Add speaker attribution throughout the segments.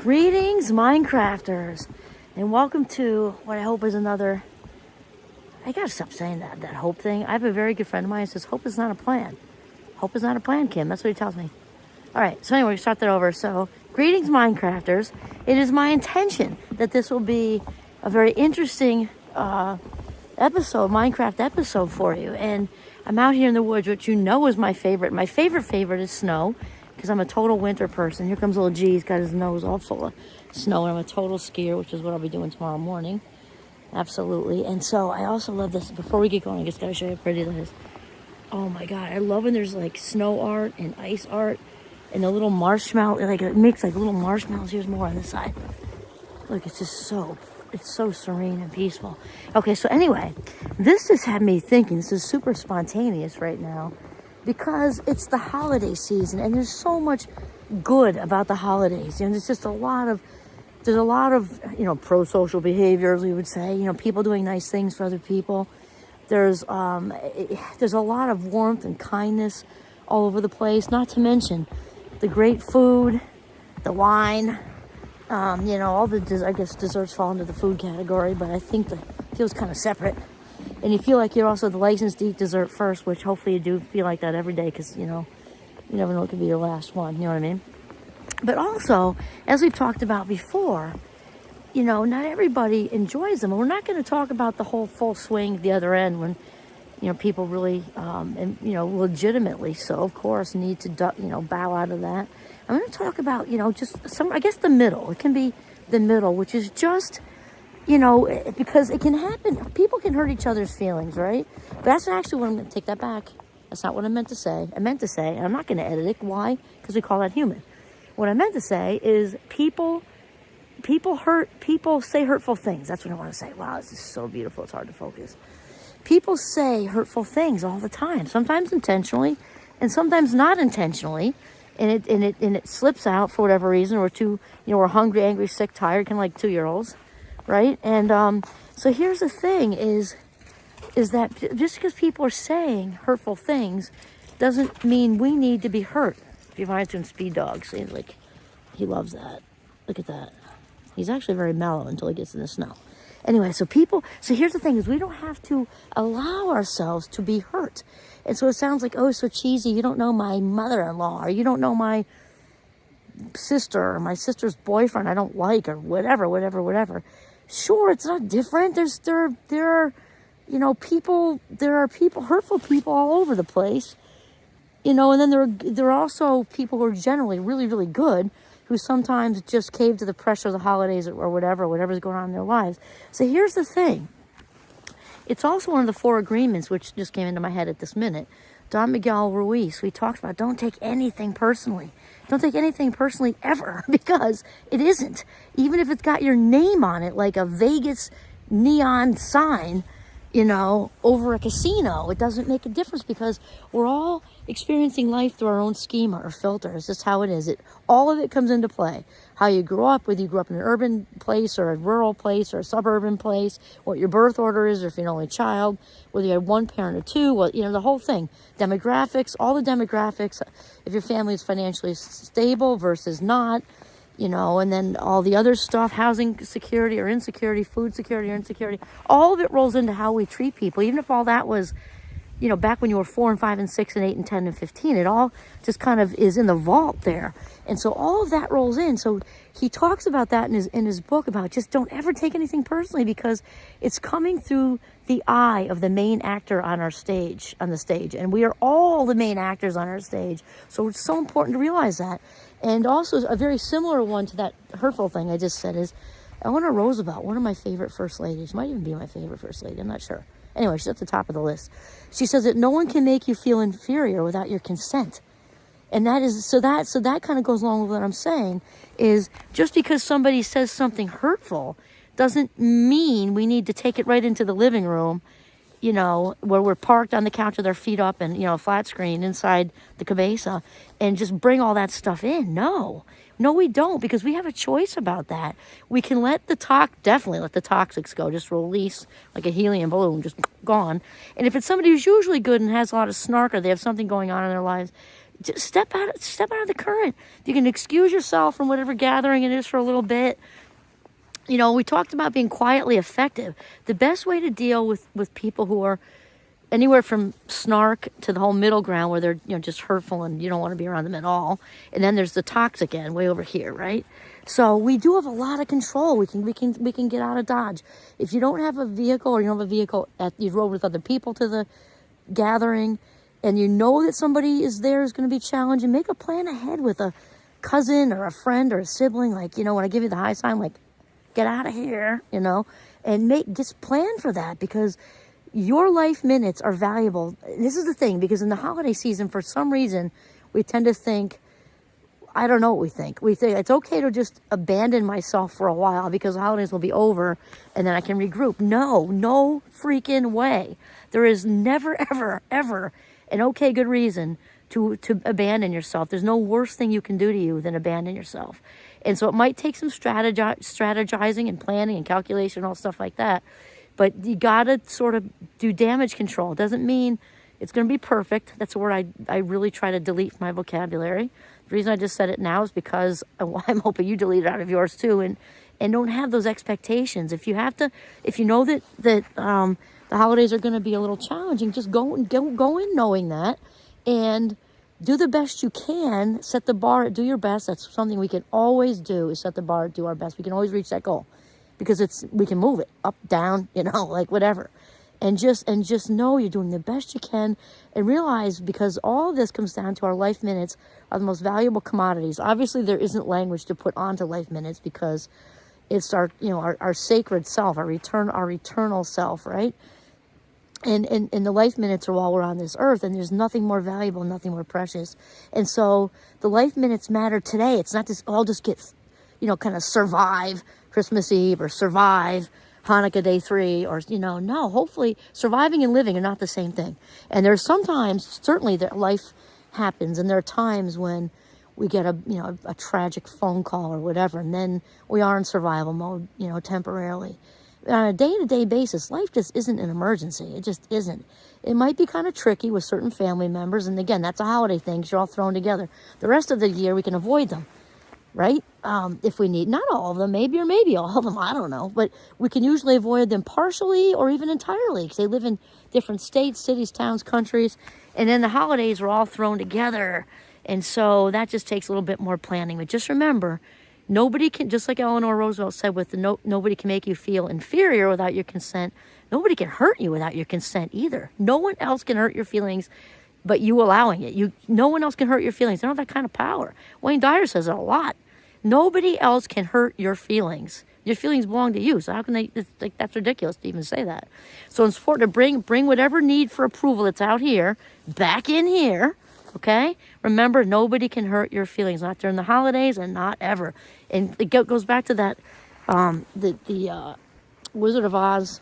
Speaker 1: Greetings, Minecrafters, and welcome to what I hope is another... I gotta stop saying that hope thing. I have a very good friend of mine who says, hope is not a plan. Hope is not a plan, Kim. That's what he tells me. All right, so anyway, we start that over. So, greetings, Minecrafters. It is my intention that this will be a very interesting Minecraft episode for you. And I'm out here in the woods, which you know is my favorite. My favorite is snow, because I'm a total winter person. Here comes little G. He's got his nose all full of snow, and I'm a total skier, which is what I'll be doing tomorrow morning. Absolutely. And so I also love this. Before we get going, I just got to show you how pretty that is. Oh my God. I love when there's like snow art and ice art and the little marshmallow. Like it makes like little marshmallows. Here's more on this side. Look, it's just it's so serene and peaceful. Okay, so anyway, this just had me thinking. This is super spontaneous right now because it's the holiday season and there's so much good about the holidays. And there's just a lot of pro-social behaviors, we would say, people doing nice things for other people. There's a lot of warmth and kindness all over the place, not to mention the great food, the wine, all the, I guess desserts fall into the food category, but I think it feels kind of separate. And you feel like you're also the license to eat dessert first, which hopefully you do feel like that every day because, you never know it could be your last one, you know what I mean? But also, as we've talked about before, not everybody enjoys them. And we're not going to talk about the whole full swing at the other end when, people really, legitimately so, of course, need to, bow out of that. I'm going to talk about, just the middle. It can be the middle, which is just, because it can happen. People can hurt each other's feelings, right? But that's actually what I'm going to take that back. That's not what I meant to say. I meant to say, and I'm not going to edit it. Why? Because we call that human. What I meant to say is people say hurtful things. That's what I want to say. Wow, this is so beautiful. It's hard to focus. People say hurtful things all the time, sometimes intentionally and sometimes not intentionally. And it slips out for whatever reason. We're hungry, angry, sick, tired, kind of like 2-year-olds, right? And so here's the thing is that just because people are saying hurtful things doesn't mean we need to be hurt. If you find him Speed Dog, seems like he loves that. Look at that. He's actually very mellow until he gets in the snow. Anyway, so here's the thing is we don't have to allow ourselves to be hurt. And so it sounds like, oh, so cheesy. You don't know my mother-in-law, or you don't know my sister, or my sister's boyfriend I don't like, or whatever. Sure, it's not different. There are hurtful people all over the place. And then there are also people who are generally really, really good, who sometimes just cave to the pressure of the holidays or whatever's going on in their lives. So here's the thing. It's also one of the 4 agreements, which just came into my head at this minute. Don Miguel Ruiz, we talked about don't take anything personally. Don't take anything personally ever, because it isn't. Even if it's got your name on it, like a Vegas neon sign, over a casino, it doesn't make a difference because we're all experiencing life through our own schema or filter. It's just how it is. All of it comes into play. How you grew up, whether you grew up in an urban place or a rural place or a suburban place, what your birth order is, or if you're an only child, whether you had one parent or two, the whole thing. Demographics, all the demographics, if your family is financially stable versus not, and then all the other stuff, housing security or insecurity, food security or insecurity, all of it rolls into how we treat people. Even if all that was, back when you were 4 and 5 and 6 and 8 and 10 and 15, it all just kind of is in the vault there. And so all of that rolls in. So he talks about that in his book about just don't ever take anything personally, because it's coming through the eye of the main actor on the stage. And we are all the main actors on our stage. So it's so important to realize that. And also a very similar one to that hurtful thing I just said is Eleanor Roosevelt, one of my favorite first ladies. Might even be my favorite first lady. I'm not sure. Anyway, she's at the top of the list. She says that no one can make you feel inferior without your consent. And that kind of goes along with what I'm saying is just because somebody says something hurtful doesn't mean we need to take it right into the living room, where we're parked on the couch with our feet up and, a flat screen inside the cabeza and just bring all that stuff in. No, we don't, because we have a choice about that. We can definitely let the toxics go, just release like a helium balloon, just gone. And if it's somebody who's usually good and has a lot of snark, or they have something going on in their lives, just step out of the current. You can excuse yourself from whatever gathering it is for a little bit. You know, we talked about being quietly effective. The best way to deal with people who are anywhere from snark to the whole middle ground where they're, you know, just hurtful and you don't want to be around them at all. And then there's the toxic end way over here, right? So we do have a lot of control. We can get out of Dodge. If you don't have a vehicle, or you don't have a vehicle you rode with other people to the gathering, and you know that somebody is there is going to be challenging, make a plan ahead with a cousin or a friend or a sibling. Like, you know, when I give you the high sign, like, get out of here, you know, and just plan for that, because your life minutes are valuable. This is the thing, because in the holiday season, for some reason, we tend to think, I don't know what we think. We think it's okay to just abandon myself for a while because the holidays will be over and then I can regroup. No freaking way. There is never, ever, ever an okay, good reason to abandon yourself. There's no worse thing you can do to you than abandon yourself. And so it might take some strategizing and planning and calculation and all stuff like that. But you got to sort of do damage control. It doesn't mean it's going to be perfect. That's a word I really try to delete from my vocabulary. The reason I just said it now is because I'm hoping you delete it out of yours too, and don't have those expectations. If you know that the holidays are going to be a little challenging, just go in knowing that, and do the best you can. Set the bar, do your best. That's something we can always do, is set the bar, do our best. We can always reach that goal, because we can move it up, down, you know, like whatever. And just know you're doing the best you can, and realize, because all of this comes down to our life minutes are the most valuable commodities. Obviously, there isn't language to put onto life minutes, because it's our sacred self, our eternal self, right? And the life minutes are while we're on this earth, and there's nothing more valuable, nothing more precious. And so the life minutes matter today. It's not just all just get, kind of survive Christmas Eve or survive Hanukkah Day 3, or, no, hopefully surviving and living are not the same thing. And there's sometimes, certainly, that life happens, and there are times when we get a tragic phone call or whatever, and then we are in survival mode, temporarily. On a day-to-day basis, life just isn't an emergency. It just isn't. It might be kind of tricky with certain family members, and again, that's a holiday thing, 'cause you're all thrown together. The rest of the year, we can avoid them, right? If we need, not all of them, maybe all of them, I don't know. But we can usually avoid them partially or even entirely, because they live in different states, cities, towns, countries. And then the holidays are all thrown together. And so that just takes a little bit more planning. But just remember, nobody can, just like Eleanor Roosevelt said, nobody can make you feel inferior without your consent. Nobody can hurt you without your consent either. No one else can hurt your feelings but you allowing it. No one else can hurt your feelings. They don't have that kind of power. Wayne Dyer says it a lot. Nobody else can hurt your feelings. Your feelings belong to you. So how can they? That's ridiculous to even say that. So it's important to bring whatever need for approval that's out here back in here. Okay. Remember, nobody can hurt your feelings. Not during the holidays, and not ever. And it goes back to that the Wizard of Oz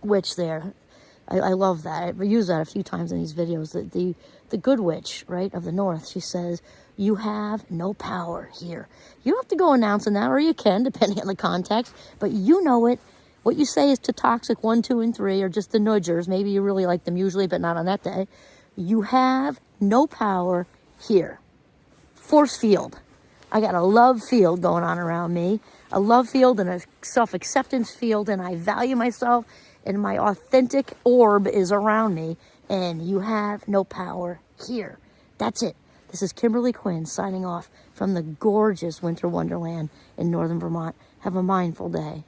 Speaker 1: witch there. I love that. I use that a few times in these videos. The good witch, right, of the North. She says, "You have no power here." You don't have to go announcing that, or you can, depending on the context, but you know it. What you say is to toxic 1, 2, and 3, or just the nudgers. Maybe you really like them usually, but not on that day. You have no power here. Force field. I got a love field going on around me, a love field and a self-acceptance field, and I value myself, and my authentic orb is around me, and you have no power here. That's it. This is Kimberly Quinn signing off from the gorgeous winter wonderland in northern Vermont. Have a mindful day.